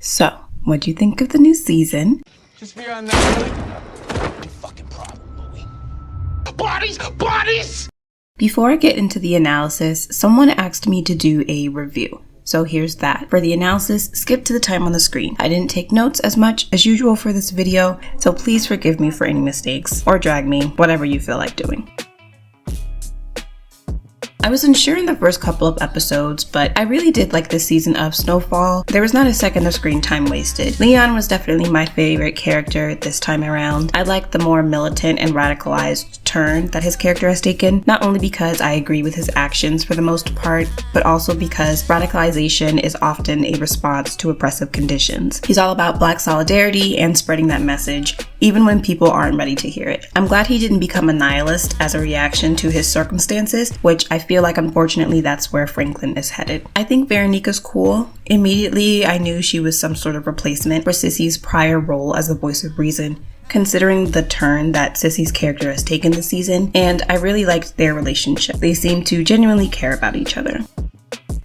So, what do you think of the new season? Just beyond that, really? Fucking problem, Louie. Bodies! Before I get into the analysis, someone asked me to do a review. So here's that. For the analysis, skip to the time on the screen. I didn't take notes as much as usual for this video, so please forgive me for any mistakes, or drag me, whatever you feel like doing. I was unsure in the first couple of episodes, but I really did like this season of Snowfall. There was not a second of screen time wasted. Leon was definitely my favorite character this time around. I liked the more militant and radicalized turn that his character has taken, not only because I agree with his actions for the most part, but also because radicalization is often a response to oppressive conditions. He's all about Black solidarity and spreading that message, even when people aren't ready to hear it. I'm glad he didn't become a nihilist as a reaction to his circumstances, which I feel like unfortunately that's where Franklin is headed. I think Veronica's cool. Immediately I knew she was some sort of replacement for Sissy's prior role as the voice of reason, considering the turn that Sissy's character has taken this season, and I really liked their relationship. They seem to genuinely care about each other.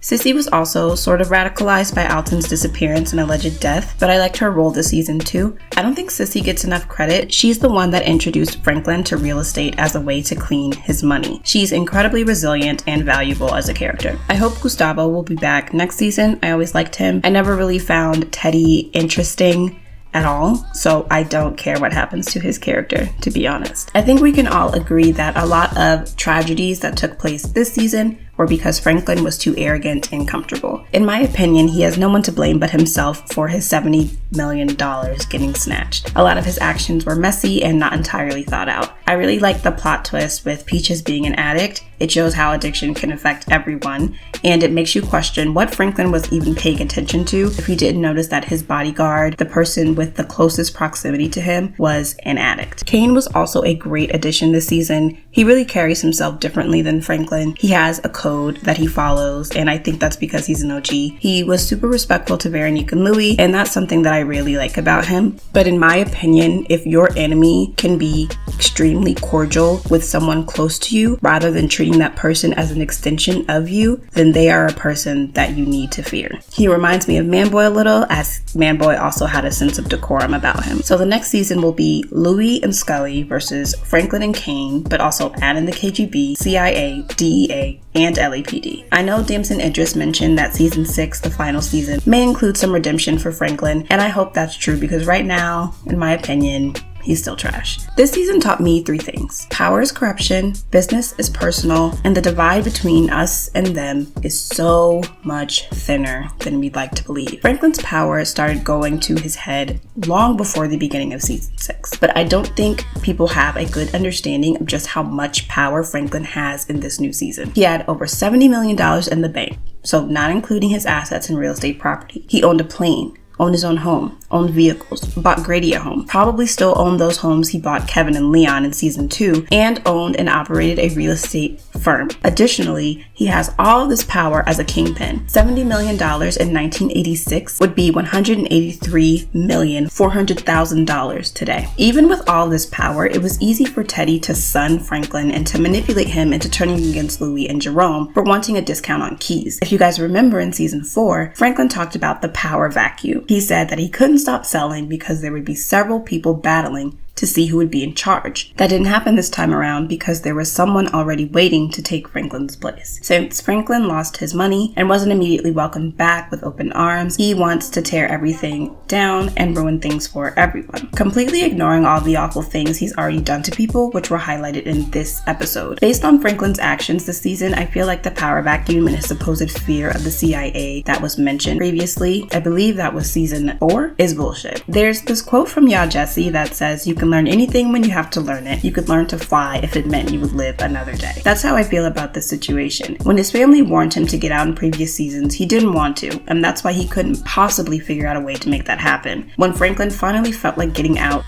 Sissy was also sort of radicalized by Alton's disappearance and alleged death, but I liked her role this season too. I don't think Sissy gets enough credit. She's the one that introduced Franklin to real estate as a way to clean his money. She's incredibly resilient and valuable as a character. I hope Gustavo will be back next season. I always liked him. I never really found Teddy interesting at all, so I don't care what happens to his character, to be honest. I think we can all agree that a lot of tragedies that took place this season were because Franklin was too arrogant and comfortable. In my opinion, he has no one to blame but himself for his $70 million getting snatched. A lot of his actions were messy and not entirely thought out. I really like the plot twist with Peaches being an addict. It shows how addiction can affect everyone, and it makes you question what Franklin was even paying attention to if he didn't notice that his bodyguard, the person with the closest proximity to him, was an addict. Kane was also a great addition this season. He really carries himself differently than Franklin. He has a code that he follows, and I think that's because he's an OG. He was super respectful to Veronique and Louie, and that's something that I really like about him. But in my opinion, if your enemy can be extremely cordial with someone close to you, rather than treating that person as an extension of you, then they are a person that you need to fear. He reminds me of Manboy a little, as Manboy also had a sense of decorum about him. So the next season will be Louie and Scully versus Franklin and Kane, but also add in the KGB, CIA, DEA, and LAPD. I know Damson Idris mentioned that season 6, the final season, may include some redemption for Franklin, and I hope that's true because right now, in my opinion, he's still trash. This season taught me 3 things. Power is corruption, business is personal, and the divide between us and them is so much thinner than we'd like to believe. Franklin's power started going to his head long before the beginning of season 6, but I don't think people have a good understanding of just how much power Franklin has in this new season. He had over $70 million in the bank, so not including his assets and real estate property. He owned a plane, owned his own home, owned vehicles, bought Grady a home, probably still owned those homes he bought Kevin and Leon in season 2, and owned and operated a real estate firm. Additionally, he has all of this power as a kingpin. $70 million in 1986 would be $183,400,000 today. Even with all this power, it was easy for Teddy to sun Franklin and to manipulate him into turning against Louie and Jerome for wanting a discount on keys. If you guys remember in season 4, Franklin talked about the power vacuum. He said that he couldn't stop selling because there would be several people battling to see who would be in charge. That didn't happen this time around because there was someone already waiting to take Franklin's place. Since Franklin lost his money and wasn't immediately welcomed back with open arms, he wants to tear everything down and ruin things for everyone, completely ignoring all the awful things he's already done to people, which were highlighted in this episode. Based on Franklin's actions this season, I feel like the power vacuum and his supposed fear of the CIA that was mentioned previously, I believe that was season 4, is bullshit. There's this quote from Ya Jesse that says, "You can learn anything when you have to learn it. You could learn to fly if it meant you would live another day." That's how I feel about this situation. When his family warned him to get out in previous seasons, he didn't want to, and that's why he couldn't possibly figure out a way to make that happen. When Franklin finally felt like getting out,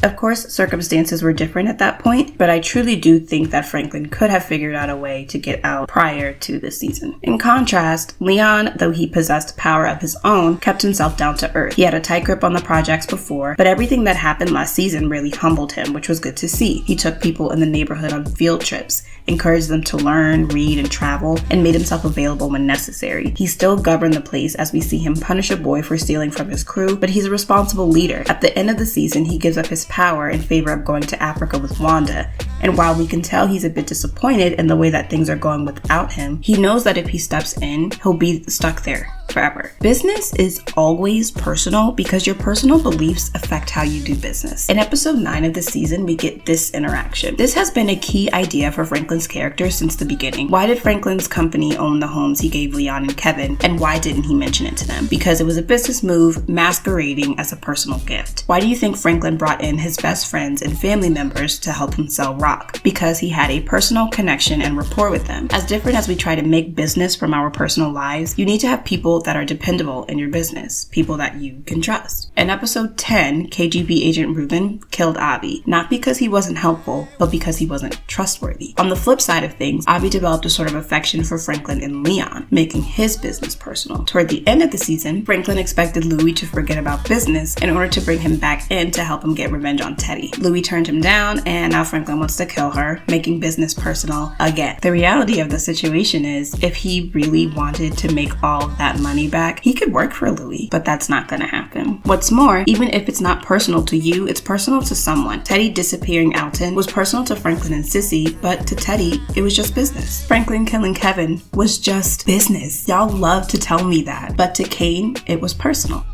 Of course, circumstances were different at that point, but I truly do think that Franklin could have figured out a way to get out prior to this season. In contrast, Leon, though he possessed power of his own, kept himself down to earth. He had a tight grip on the projects before, but everything that happened last season really humbled him, which was good to see. He took people in the neighborhood on field trips, encouraged them to learn, read, and travel, and made himself available when necessary. He still governed the place as we see him punish a boy for stealing from his crew, but he's a responsible leader. At the end of the season, he gives up his power in favor of going to Africa with Wanda, and while we can tell he's a bit disappointed in the way that things are going without him, he knows that if he steps in, he'll be stuck there forever. Business is always personal because your personal beliefs affect how you do business. In episode 9 of the season, we get this interaction. This has been a key idea for Franklin's character since the beginning. Why did Franklin's company own the homes he gave Leon and Kevin, and why didn't he mention it to them? Because it was a business move masquerading as a personal gift. Why do you think Franklin brought in his best friends and family members to help him sell rock? Because he had a personal connection and rapport with them. As different as we try to make business from our personal lives, you need to have people that are dependable in your business, people that you can trust. In episode 10, KGB agent Reuben killed Avi, not because he wasn't helpful, but because he wasn't trustworthy. On the flip side of things, Avi developed a sort of affection for Franklin and Leon, making his business personal. Toward the end of the season, Franklin expected Louie to forget about business in order to bring him back in to help him get revenge on Teddy. Louie turned him down, and now Franklin wants to kill her, making business personal again. The reality of the situation is, if he really wanted to make all of that money back, he could work for Louie, but that's not gonna happen. What's more, even if it's not personal to you, it's personal to someone. Teddy disappearing Alton was personal to Franklin and Sissy, but to Teddy, it was just business. Franklin killing Kevin was just business. Y'all love to tell me that, but to Kane, it was personal.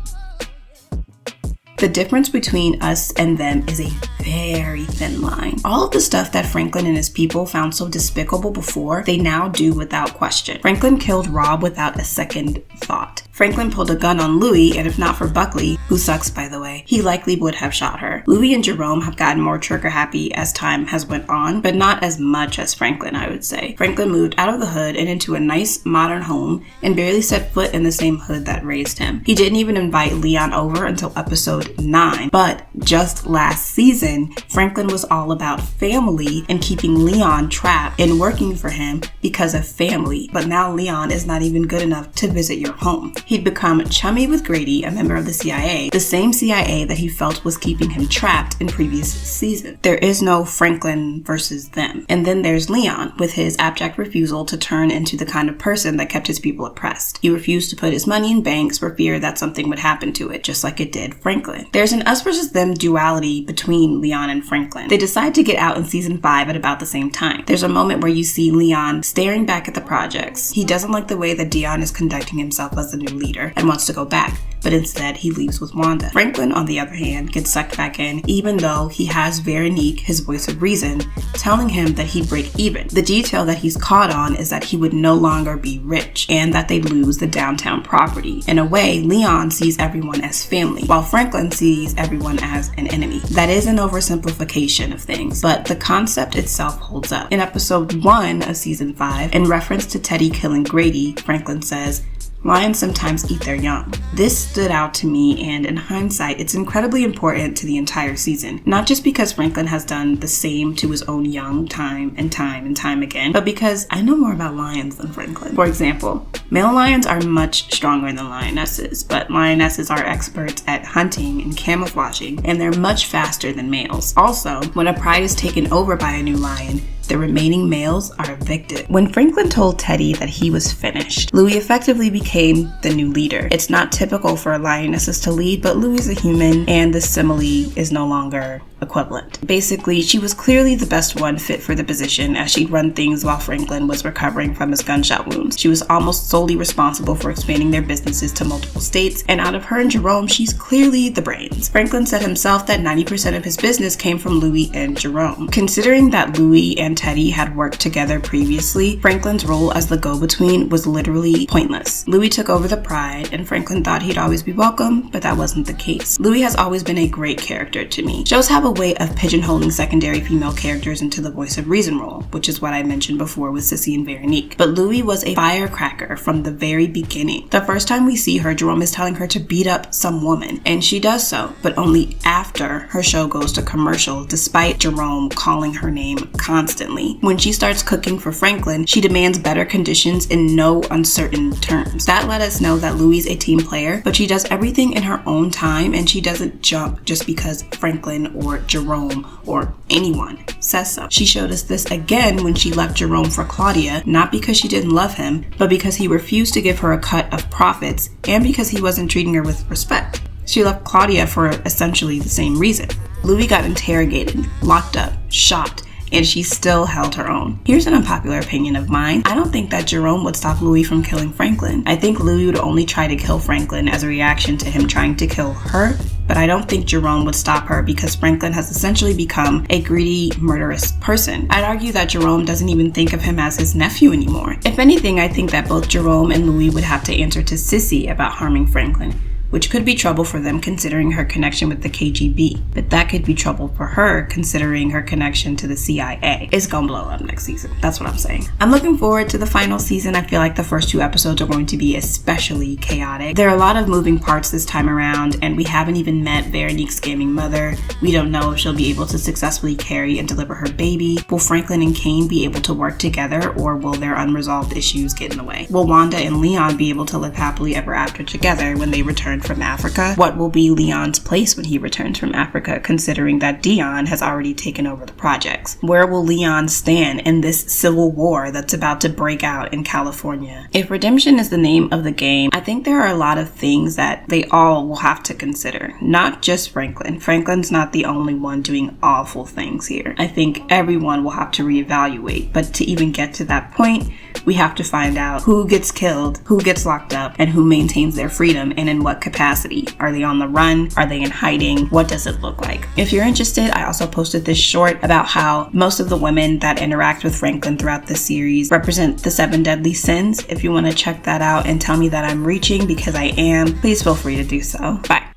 The difference between us and them is a very thin line. All of the stuff that Franklin and his people found so despicable before, they now do without question. Franklin killed Rob without a second thought. Franklin pulled a gun on Louie, and if not for Buckley, who sucks by the way, he likely would have shot her. Louie and Jerome have gotten more trigger happy as time has went on, but not as much as Franklin, I would say. Franklin moved out of the hood and into a nice modern home and barely set foot in the same hood that raised him. He didn't even invite Leon over until episode 9, but just last season, Franklin was all about family and keeping Leon trapped and working for him because of family, but now Leon is not even good enough to visit your home. He'd become chummy with Grady, a member of the CIA, the same CIA that he felt was keeping him trapped in previous seasons. There is no Franklin versus them. And then there's Leon, with his abject refusal to turn into the kind of person that kept his people oppressed. He refused to put his money in banks for fear that something would happen to it, just like it did Franklin. There's an us versus them duality between Leon and Franklin. They decide to get out in season 5 at about the same time. There's a moment where you see Leon staring back at the projects. He doesn't like the way that Dion is conducting himself as the new leader and wants to go back, but instead he leaves with Wanda. Franklin, on the other hand, gets sucked back in, even though he has Veronique, his voice of reason, telling him that he'd break even. The detail that he's caught on is that he would no longer be rich and that they'd lose the downtown property. In a way, Leon sees everyone as family, while Franklin sees everyone as an enemy. That is an oversimplification of things, but the concept itself holds up. In episode 1 of season 5, in reference to Teddy killing Grady, Franklin says, "Lions sometimes eat their young." This stood out to me, and in hindsight, it's incredibly important to the entire season. Not just because Franklin has done the same to his own young time and time again, but because I know more about lions than Franklin. For example, male lions are much stronger than lionesses, but lionesses are experts at hunting and camouflaging, and they're much faster than males. Also, when a pride is taken over by a new lion, the remaining males are evicted. When Franklin told Teddy that he was finished, Louie effectively became the new leader. It's not typical for lionesses to lead, but Louie's a human, and the simile is no longer equivalent. Basically, she was clearly the best one fit for the position, as she'd run things while Franklin was recovering from his gunshot wounds. She was almost solely responsible for expanding their businesses to multiple states, and out of her and Jerome, she's clearly the brains. Franklin said himself that 90% of his business came from Louie and Jerome. Considering that Louie and and Teddy had worked together previously, Franklin's role as the go-between was literally pointless. Louie took over the pride, and Franklin thought he'd always be welcome, but that wasn't the case. Louie has always been a great character to me. Shows have a way of pigeonholing secondary female characters into the voice of reason role, which is what I mentioned before with Sissy and Veronique. But Louie was a firecracker from the very beginning. The first time we see her, Jerome is telling her to beat up some woman, and she does so, but only after her show goes to commercial, despite Jerome calling her name constantly. When she starts cooking for Franklin, she demands better conditions in no uncertain terms. That let us know that Louie's a team player, but she does everything in her own time, and she doesn't jump just because Franklin or Jerome or anyone says so. She showed us this again when she left Jerome for Claudia, not because she didn't love him, but because he refused to give her a cut of profits and because he wasn't treating her with respect. She left Claudia for essentially the same reason. Louie got interrogated, locked up, shot, and she still held her own. Here's an unpopular opinion of mine. I don't think that Jerome would stop Louie from killing Franklin. I think Louie would only try to kill Franklin as a reaction to him trying to kill her, but I don't think Jerome would stop her because Franklin has essentially become a greedy, murderous person. I'd argue that Jerome doesn't even think of him as his nephew anymore. If anything, I think that both Jerome and Louie would have to answer to Sissy about harming Franklin, which could be trouble for them considering her connection with the KGB. But that could be trouble for her considering her connection to the CIA. It's gonna blow up next season. That's what I'm saying. I'm looking forward to the final season. I feel like the first 2 episodes are going to be especially chaotic. There are a lot of moving parts this time around, and we haven't even met Veronique's scamming mother. We don't know if she'll be able to successfully carry and deliver her baby. Will Franklin and Kane be able to work together, or will their unresolved issues get in the way? Will Wanda and Leon be able to live happily ever after together when they return from Africa? What will be Leon's place when he returns from Africa, considering that Dion has already taken over the projects? Where will Leon stand in this civil war that's about to break out in California? If redemption is the name of the game, I think there are a lot of things that they all will have to consider. Not just Franklin. Franklin's not the only one doing awful things here. I think everyone will have to reevaluate, but to even get to that point, we have to find out who gets killed, who gets locked up, and who maintains their freedom and in what capacity. Are they on the run? Are they in hiding? What does it look like? If you're interested, I also posted this short about how most of the women that interact with Franklin throughout the series represent the 7 deadly sins. If you want to check that out and tell me that I'm reaching, because I am, please feel free to do so. Bye.